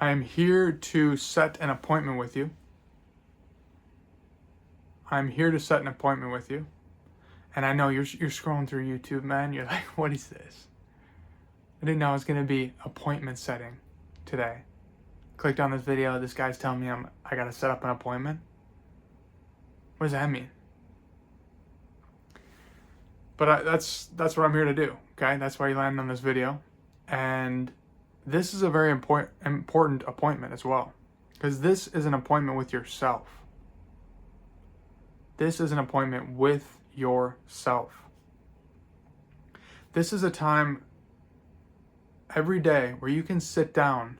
I am here to set an appointment with you. I'm here to set an appointment with you. And I know you're scrolling through YouTube, man. You're like, what is this? I didn't know it was going to be appointment setting today. Clicked on this video. This guy's telling me I got to set up an appointment. What does that mean? But that's what I'm here to do, okay? That's why you landed on this video. And this is a very important appointment as well, because this is an appointment with yourself. This is an appointment with yourself. This is a time every day where you can sit down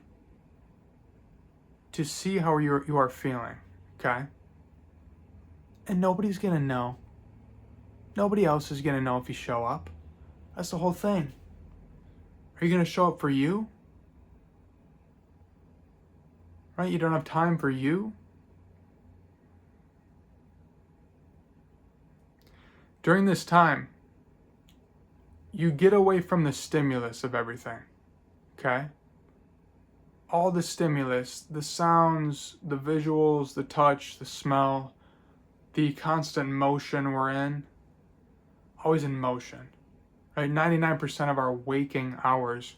to see how you are feeling, okay? And nobody's going to know. Nobody else is going to know if you show up. That's the whole thing. Are you going to show up for you? Right? You don't have time for you? During this time, you get away from the stimulus of everything, okay? All the stimulus, the sounds, the visuals, the touch, the smell, the constant motion we're in, always in motion, right? 99% of our waking hours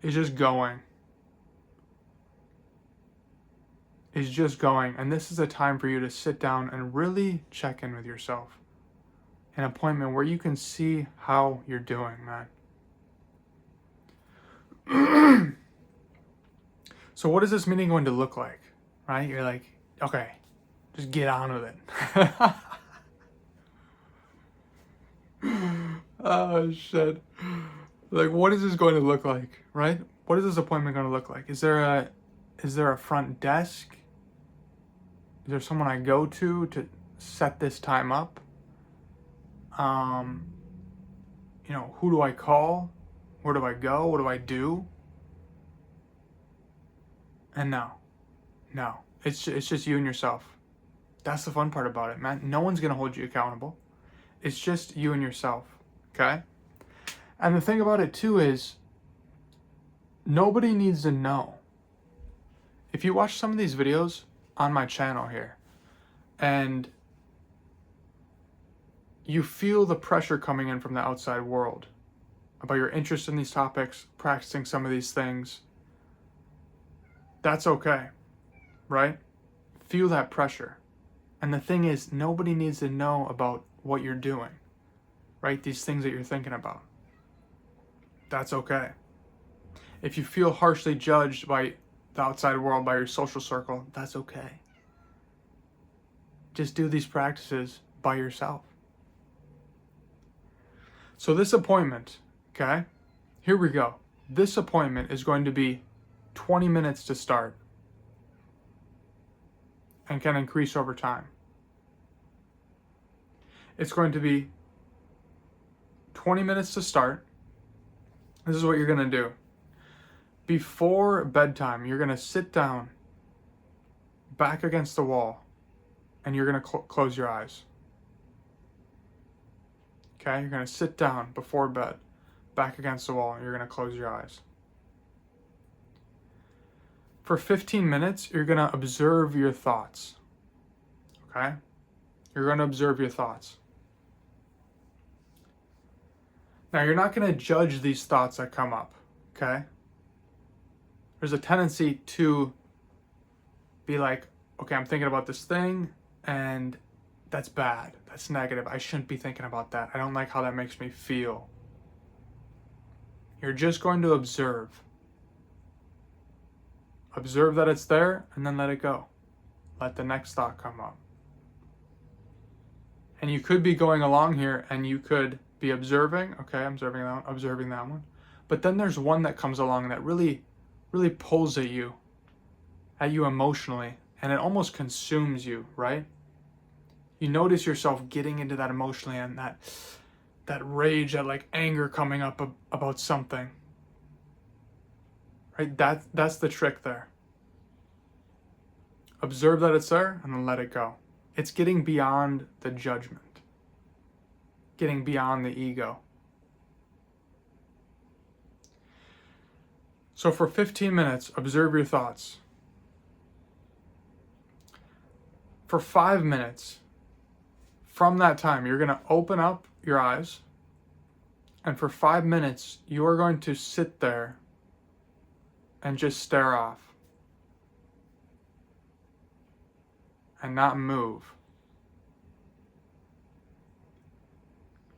is just going. And this is a time for you to sit down and really check in with yourself. An appointment where you can see how you're doing, man. So what is this meeting going to look like, right? You're like, okay, just get on with it. Oh, shit. Like, what is this going to look like, right? What is this appointment going to look like? Is there a front desk? Is there someone I go to set this time up? Who do I call? Where do I go? What do I do? And no, it's just you and yourself. That's the fun part about it, man. No one's gonna hold you accountable. It's just you and yourself, okay? And the thing about it too is, nobody needs to know. If you watch some of these videos on my channel here, and you feel the pressure coming in from the outside world about your interest in these topics, practicing some of these things, that's okay, right? Feel that pressure. And the thing is, nobody needs to know about what you're doing, right? These things that you're thinking about. That's okay. If you feel harshly judged by the outside world, by your social circle, that's okay. Just do these practices by yourself. So this appointment, okay, here we go. This appointment is going to be 20 minutes to start and can increase over time. It's going to be 20 minutes to start. This is what you're going to do. Before bedtime, you're going to sit down back against the wall and you're going to close your eyes. Okay, you're going to sit down before bed, back against the wall, and you're going to close your eyes. For 15 minutes, you're going to observe your thoughts. Okay? You're going to observe your thoughts. Now, you're not going to judge these thoughts that come up. Okay? There's a tendency to be like, okay, I'm thinking about this thing, and that's bad. That's negative. I shouldn't be thinking about that. I don't like how that makes me feel. You're just going to observe. Observe that it's there, and then let it go. Let the next thought come up. And you could be going along here, and you could be observing. Okay, I'm observing that one. But then there's one that comes along that really pulls at you emotionally, and it almost consumes you, right? You notice yourself getting into that emotionally, and that rage, that like anger coming up about something. Right? That's the trick there. Observe that it's there and then let it go. It's getting beyond the judgment. Getting beyond the ego. So for 15 minutes, observe your thoughts. For 5 minutes, from that time, you're going to open up your eyes, and for 5 minutes, you are going to sit there and just stare off and not move.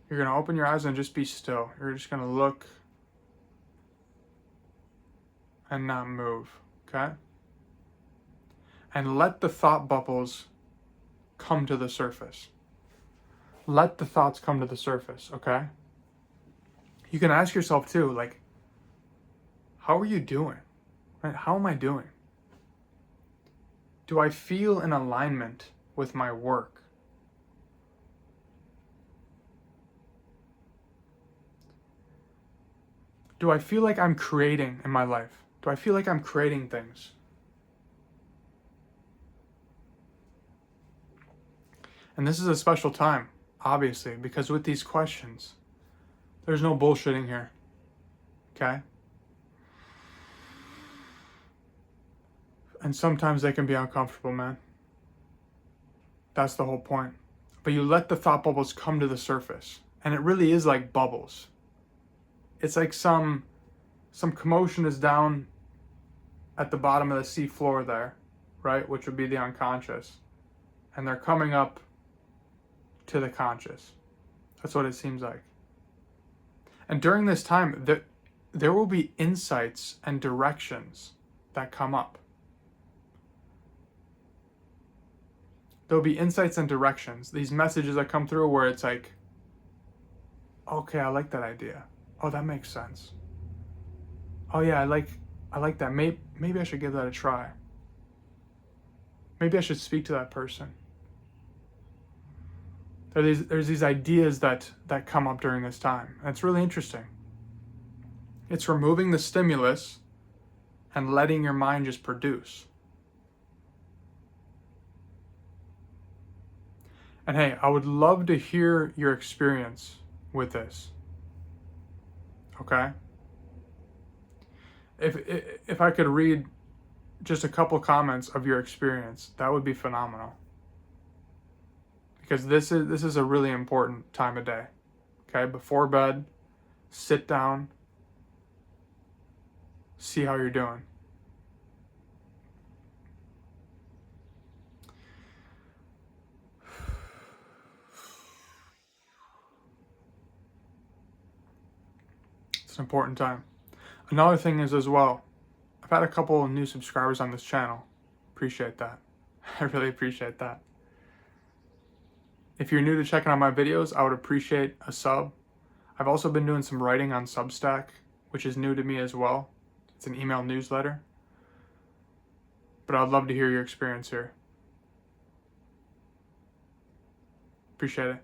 You're going to open your eyes and just be still. You're just going to look and not move, okay? And let the thought bubbles come to the surface. Let the thoughts come to the surface, okay? You can ask yourself too, like, how are you doing? Right? How am I doing? Do I feel in alignment with my work? Do I feel like I'm creating in my life? Do I feel like I'm creating things? And this is a special time, obviously, because with these questions, there's no bullshitting here, okay? And sometimes they can be uncomfortable, man. That's the whole point. But you let the thought bubbles come to the surface, and it really is like bubbles. It's like some commotion is down at the bottom of the sea floor there, right? Which would be the unconscious. And they're coming up to the conscious. That's what it seems like. And during this time, there will be insights and directions that come up. There'll be insights and directions, these messages that come through where it's like, okay, I like that idea. Oh, that makes sense. Oh yeah, I like that. Maybe I should give that a try. Maybe I should speak to that person. There's these ideas that come up during this time. And it's really interesting. It's removing the stimulus and letting your mind just produce. And hey, I would love to hear your experience with this. Okay? If I could read just a couple comments of your experience, that would be phenomenal. Because this is a really important time of day. Okay? Before bed, sit down, see how you're doing. It's an important time. Another thing is as well, I've had a couple of new subscribers on this channel. Appreciate that. I really appreciate that. If you're new to checking out my videos, I would appreciate a sub. I've also been doing some writing on Substack, which is new to me as well. It's an email newsletter. But I'd love to hear your experience here. Appreciate it.